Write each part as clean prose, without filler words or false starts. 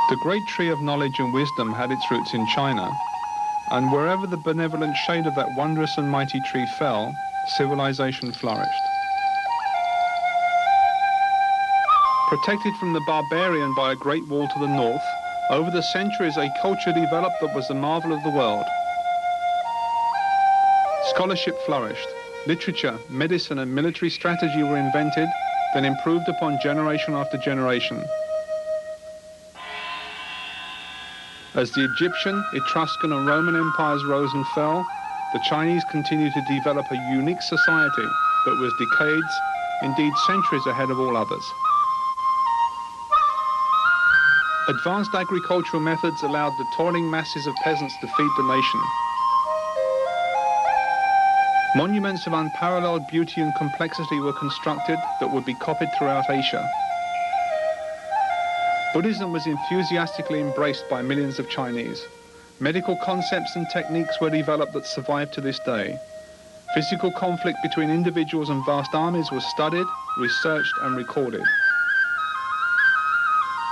The great tree of knowledge and wisdom had its roots in China, and wherever the benevolent shade of that wondrous and mighty tree fell, civilization flourished. Protected from the barbarian by a great wall to the north, over the centuries a culture developed that was the marvel of the world. Scholarship flourished. Literature, medicine and military strategy were invented, then improved upon generation after generation. As the Egyptian, Etruscan and Roman empires rose and fell, the Chinese continued to develop a unique society that was decades, indeed centuries ahead of all others. Advanced agricultural methods allowed the toiling masses of peasants to feed the nation. Monuments of unparalleled beauty and complexity were constructed that would be copied throughout Asia. Buddhism was enthusiastically embraced by millions of Chinese. Medical concepts and techniques were developed that survive to this day. Physical conflict between individuals and vast armies was studied, researched and recorded.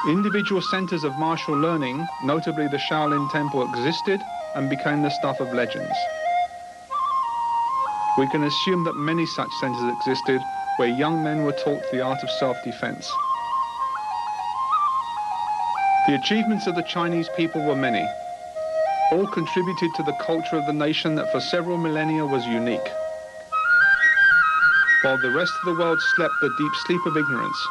Individual centers of martial learning, notably the Shaolin Temple, existed and became the stuff of legends. We can assume that many such centers existed where young men were taught the art of self-defense. The achievements of the Chinese people were many. All contributed to the culture of the nation that for several millennia was unique. While the rest of the world slept the deep sleep of ignorance,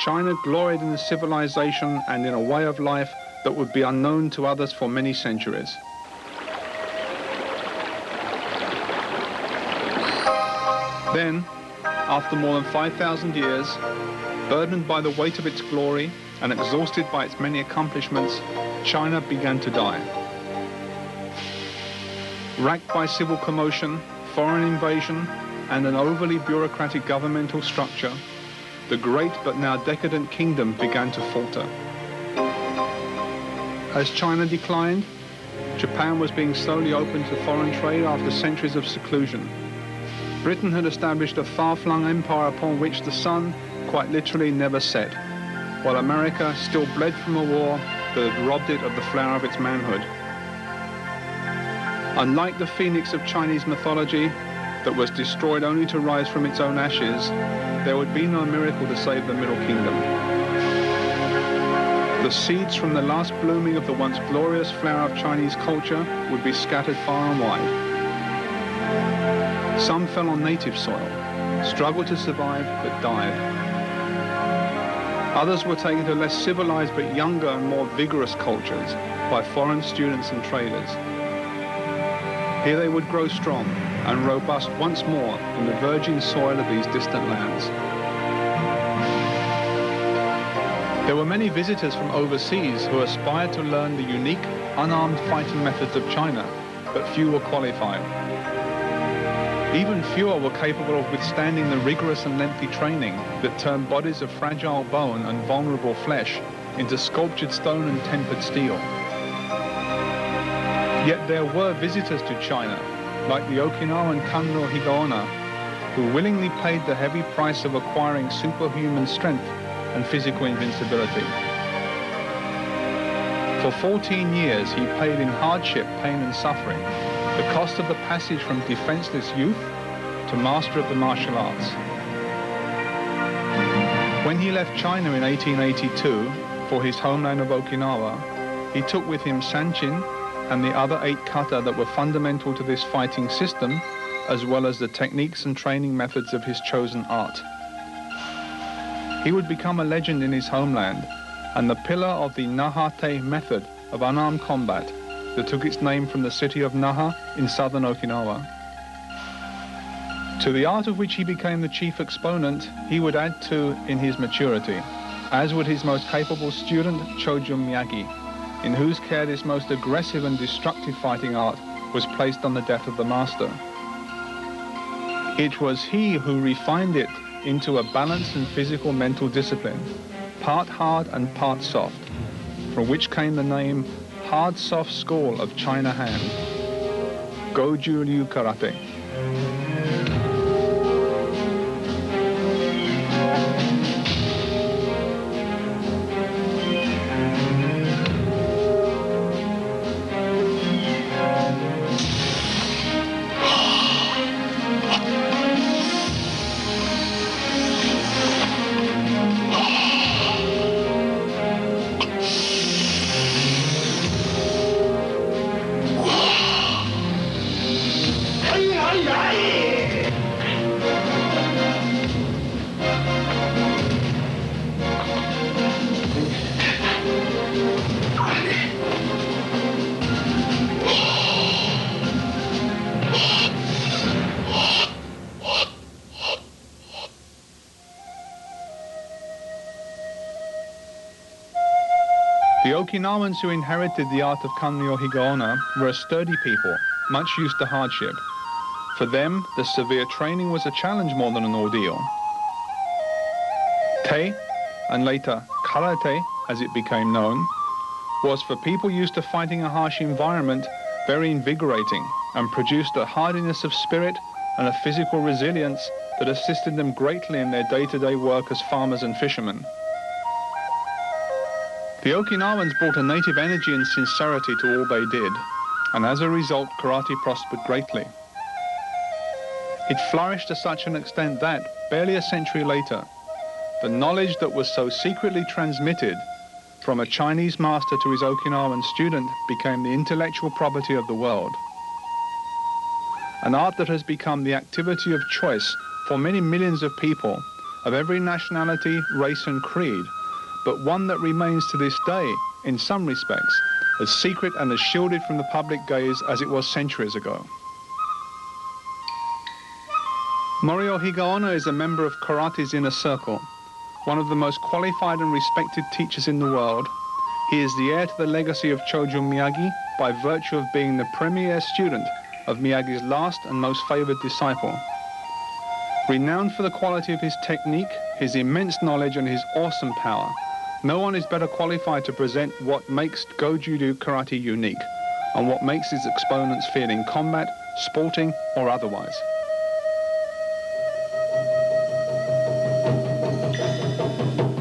China gloried in a civilization and in a way of life that would be unknown to others for many centuries. Then, after more than 5,000 years, burdened by the weight of its glory and exhausted by its many accomplishments, China began to die. Racked by civil commotion, foreign invasion, and an overly bureaucratic governmental structure, the great but now decadent kingdom began to falter. As China declined, Japan was being slowly opened to foreign trade after centuries of seclusion. Britain had established a far-flung empire upon which the sun, quite literally, never set, while America still bled from a war that had robbed it of the flower of its manhood. Unlike the phoenix of Chinese mythology, that was destroyed only to rise from its own ashes, there would be no miracle to save the Middle Kingdom. The seeds from the last blooming of the once glorious flower of Chinese culture would be scattered far and wide. Some fell on native soil, struggled to survive, but died. Others were taken to less civilized but younger and more vigorous cultures by foreign students and traders. Here they would grow strong and robust once more in the virgin soil of these distant lands. There were many visitors from overseas who aspired to learn the unique, unarmed fighting methods of China, but few were qualified. Even fewer were capable of withstanding the rigorous and lengthy training that turned bodies of fragile bone and vulnerable flesh into sculptured stone and tempered steel. Yet there were visitors to China, like the Okinawan Donn F Higaonna, who willingly paid the heavy price of acquiring superhuman strength and physical invincibility. For 14 years he paid in hardship, pain and suffering the cost of the passage from defenseless youth to master of the martial arts. When he left China in 1882 for his homeland of Okinawa, he took with him sanchin and the other 8 kata that were fundamental to this fighting system, as well as the techniques and training methods of his chosen art. He would become a legend in his homeland and the pillar of the Nahate method of unarmed combat that took its name from the city of Naha in southern Okinawa. To the art of which he became the chief exponent, he would add to in his maturity, as would his most capable student, Chojun Miyagi, in whose care this most aggressive and destructive fighting art was placed on the death of the master. It was he who refined it into a balanced and physical mental discipline, part hard and part soft, from which came the name Hard Soft School of China Hand, Goju Ryu Karate. The Okinawans who inherited the art of Morio Higaonna were a sturdy people, much used to hardship. For them, the severe training was a challenge more than an ordeal. Te, and later karate, as it became known, was for people used to fighting a harsh environment very invigorating and produced a hardiness of spirit and a physical resilience that assisted them greatly in their day-to-day work as farmers and fishermen. The Okinawans brought a native energy and sincerity to all they did, and as a result, karate prospered greatly. It flourished to such an extent that, barely a century later, the knowledge that was so secretly transmitted from a Chinese master to his Okinawan student became the intellectual property of the world. An art that has become the activity of choice for many millions of people of every nationality, race and creed, but one that remains to this day, in some respects, as secret and as shielded from the public gaze as it was centuries ago. Morio Higaonna is a member of karate's inner circle, one of the most qualified and respected teachers in the world. He is the heir to the legacy of Chojo Miyagi by virtue of being the premier student of Miyagi's last and most favored disciple. Renowned for the quality of his technique, his immense knowledge and his awesome power, no one is better qualified to present what makes Go-Judo karate unique and what makes its exponents feel in combat, sporting or otherwise.